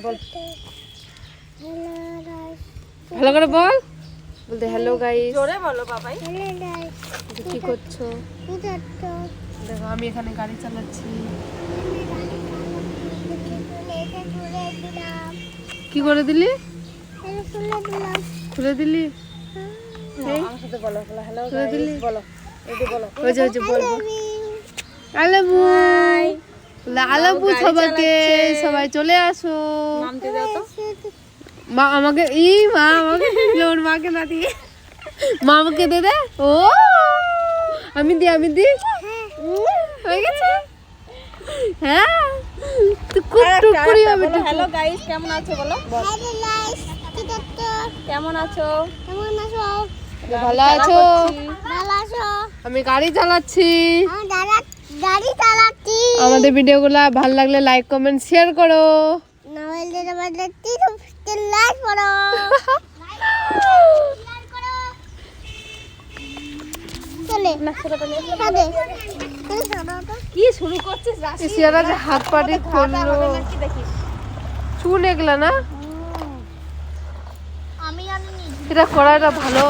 বল, ভালো করে বল। বলতে হ্যালো গাইস। জোরে বলো বাবাই। কি করছো? দেখো আমি এখানে গাড়ি চালাচ্ছি। কি করে দিলি? খুলে দিলি? আমার সাথে বলো, হ্যালো খুলে দিলি? গাইস বলো, এই বলো। ওই যে বলবো আলাবু আলাবু সবাইকে, সবাই চলে আসো। নাম দিয়ে দাও তো। মা আমাকে মা আমাকে দিল, ওর মাকে না দিয়ে মা আমাকে দে দে। ও আমি দি হয়ে গেছে। হ্যাঁ টুক করি হবে। হ্যালো গাইস কেমন আছো বলো। কেমন আছো? ভালো আছো? আমি গাড়ি চালাচ্ছি। আমাদের ভিডিওগুলো ভালো লাগলে লাইক কমেন্ট শেয়ার করো। কি শুরু করছিস? সিয়ারা যে হাত পাটি খুললো, চুল এগুলা না, আমি জানি এটা করাটা ভালো।